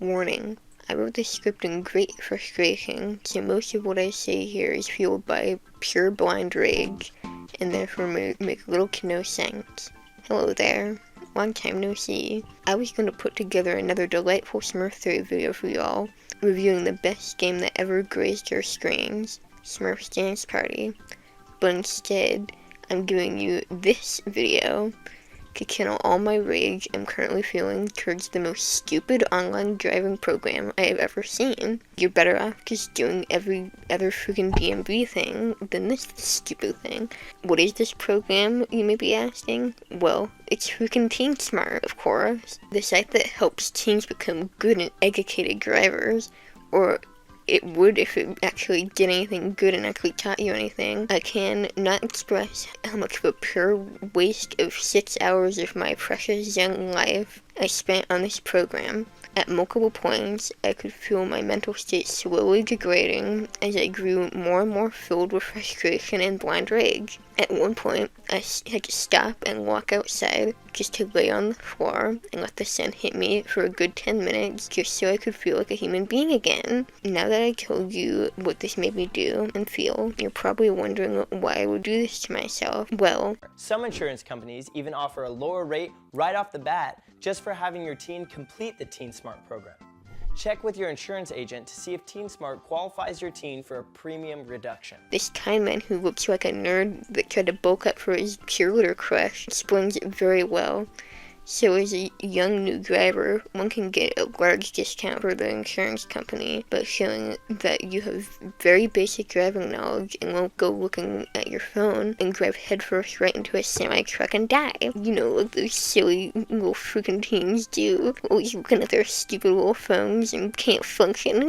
Warning, I wrote this script in great frustration, so most of what I say here is fueled by pure blind rage, and therefore make little to no sense. Hello there, long time no see. I was going to put together another delightful Smurf Theory video for y'all, reviewing the best game that ever graced our screens, Smurf's Dance Party, but instead, I'm giving you this video to channel all my rage I'm currently feeling towards the most stupid online driving program I have ever seen. You're better off just doing every other freaking DMV thing than this stupid thing. What is this program, you may be asking? Well, it's freaking Teen Smart, of course. The site that helps teens become good and educated drivers, or it would if it actually did anything good and actually taught you anything. I can not express how much of a pure waste of 6 hours of my precious young life I spent on this program. At multiple points, I could feel my mental state slowly degrading as I grew more and more filled with frustration and blind rage. At one point, I had to stop and walk outside just to lay on the floor and let the sun hit me for a good 10 minutes just so I could feel like a human being again. Now that I told you what this made me do and feel, you're probably wondering why I would do this to myself. Well, some insurance companies even offer a lower rate right off the bat just for having your teen complete the Teen Smart program. Check with your insurance agent to see if Teen Smart qualifies your teen for a premium reduction. This kind man who looks like a nerd that tried to bulk up for his cheerleader crush explains it very well. So as a young new driver, one can get a large discount for the insurance company by showing that you have very basic driving knowledge and won't go looking at your phone and drive headfirst right into a semi-truck and die. You know, like those silly little freaking teens do, always looking at their stupid little phones and can't function.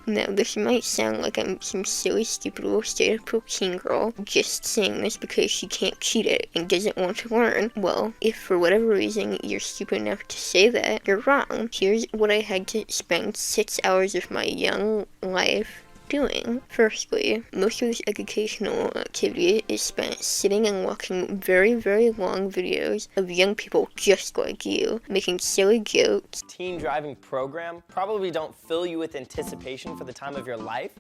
Now, this might sound like I'm some silly, stupid little stereotypical teen girl just saying this because she can't cheat it and doesn't want to learn. Well, if for whatever reason you're stupid enough to say that, you're wrong. Here's what I had to spend 6 hours of my young life doing. Firstly, most of this educational activity is spent sitting and watching very, very long videos of young people just like you, making silly jokes. Teen driving program probably don't fill you with anticipation for the time of your life.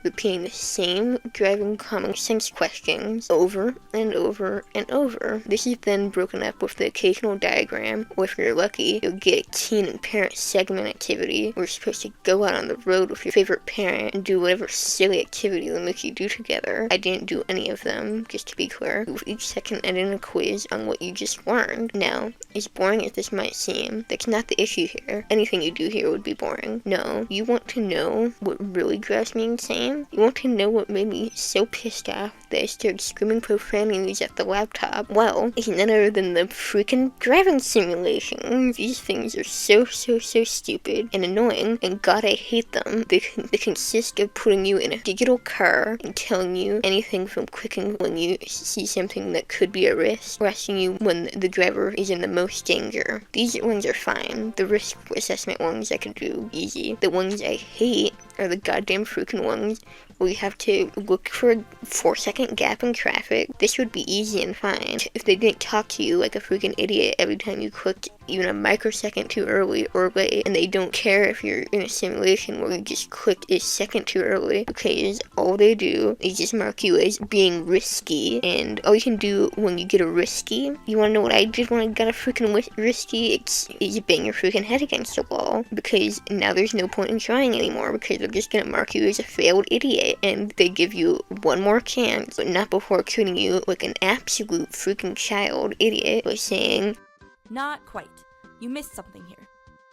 Repeating the same driving common sense questions over and over and over. This is then broken up with the occasional diagram, or if you're lucky, you'll get a teen and parent segment activity where you're supposed to go out on the road with your favorite parent and do whatever silly activity they make you do together. I didn't do any of them, just to be clear, with each second ending a quiz on what you just learned. Now, as boring as this might seem, that's not the issue here. Anything you do here would be boring. No, you want to know what really drives me insane? You want to know what made me so pissed off that I started screaming profanities at the laptop? Well, it's none other than the freaking driving simulation. These things are so stupid and annoying, and God, I hate them. They consist of putting you in a digital car and telling you anything from clicking when you see something that could be a risk, or asking you when the driver is in the most danger. These ones are fine. The risk assessment ones I can do easy. The ones I hate are the goddamn freaking ones where you have to look for a 4-second gap in traffic. This would be easy and fine if they didn't talk to you like a freaking idiot every time you clicked even a microsecond too early or late, and they don't care if you're in a simulation where you just clicked a second too early, because all they do is just mark you as being risky. And all you can do when you get a risky, you wanna know what I did when I got a freaking risky? It's you bang your freaking head against the wall, because now there's no point in trying anymore, because they're just gonna mark you as a failed idiot, and they give you one more chance, but not before treating you like an absolute freaking child idiot by saying, "Not quite. You missed something here."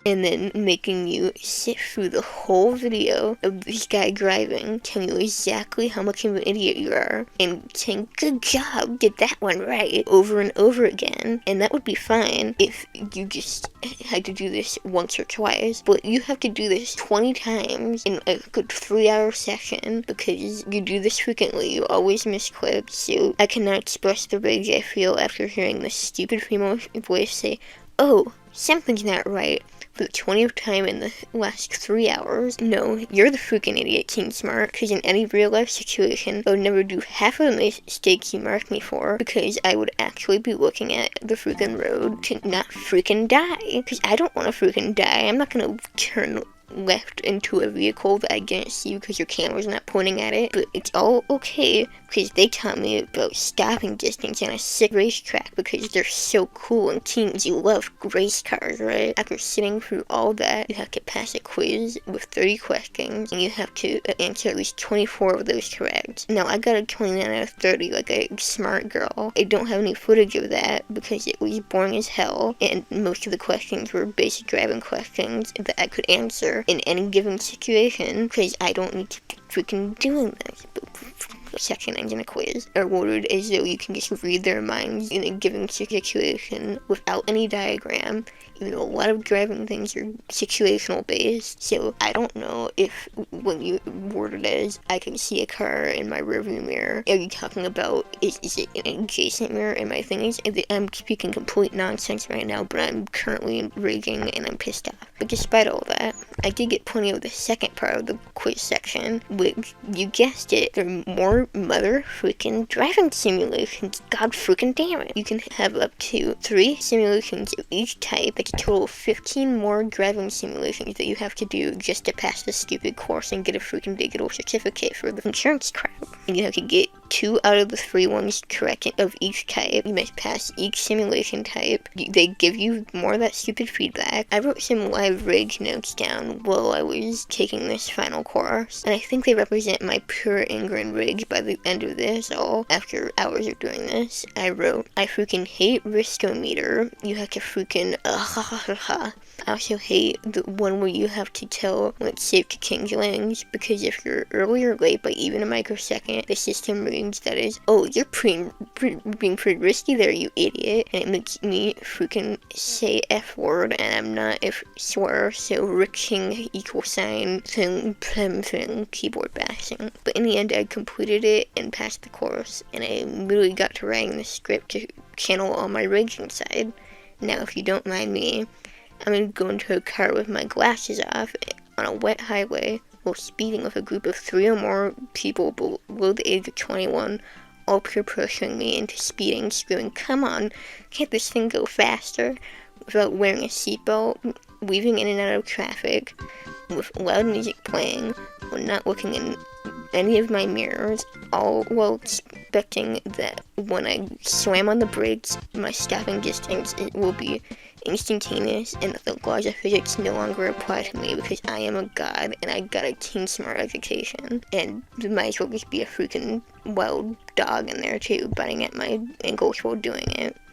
And then making you sit through the whole video of this guy driving, telling you exactly how much of an idiot you are, and saying, "Good job, did that one right," over and over again. And that would be fine if you just had to do this once or twice, but you have to do this 20 times in a good 3-hour session, because you do this frequently. You always miss clips, so I cannot express the rage I feel after hearing this stupid female voice say, "Oh, something's not right. for the 20th time in the last 3 hours. No, you're the freaking idiot, Teen Smart, because in any real life situation, I would never do half of the mistakes you marked me for, because I would actually be looking at the freaking road to not freaking die. Because I don't want to freaking die. I'm not gonna turn left into a vehicle that I can't see because your camera's not pointing at it, but it's all okay because they taught me about stopping distance on a sick racetrack because they're so cool, and teens, you love race cars, right? After sitting through all that, you have to pass a quiz with 30 questions, and you have to answer at least 24 of those correct. Now, I got a 29 out of 30 like a smart girl. I don't have any footage of that because it was boring as hell, and most of the questions were basic driving questions that I could answer in any given situation, because I don't need to be freaking doing this. Section ends in a quiz are worded as though you can just read their minds in a given situation without any diagram, even though a lot of driving things are situational based. So I don't know if when you word it as I can see a car in my rearview mirror, are you talking about is it an adjacent mirror in my things? I'm speaking complete nonsense right now, but I'm currently raging and I'm pissed off. But despite all that, I did get plenty of the second part of the quiz section, which, you guessed it, there are more mother freaking driving simulations. God freaking damn it. You can have up to 3 simulations of each type. That's a total of 15 more driving simulations that you have to do just to pass this stupid course and get a freaking digital certificate for the insurance crap. And you have to get 2 out of the 3 ones correct of each type. You must pass each simulation type. They give you more of that stupid feedback. I wrote some live rig notes down while I was taking this final course, and I think they represent my pure ingrained rigs by the end of this all. After hours of doing this, I wrote, I freaking hate riskometer. You have to freaking I also hate the one where you have to tell when it's safe to change lanes, because if you're early or late by even a microsecond, the system reads that is, oh, you're being pretty risky there, you idiot, and it makes me freaking say F word, and I'm not a swear, so ricksing thing, keyboard bashing. But in the end, I completed it and passed the course, and I immediately got to writing the script to channel all my rigs inside. Now, if you don't mind me, I'm gonna go into a car with my glasses off on a wet highway while speeding with a group of 3 or more people below the age of 21, all peer pressuring me into speeding, screaming, come on, can't this thing go faster? Without wearing a seatbelt, weaving in and out of traffic, with loud music playing, while not looking in any of my mirrors, all while expecting that when I slam on the brakes, my stopping distance will be instantaneous and that the laws of physics no longer apply to me because I am a god and I got a Teen Smart education, and there might as well just be a freaking wild dog in there too, biting at my ankles while doing it.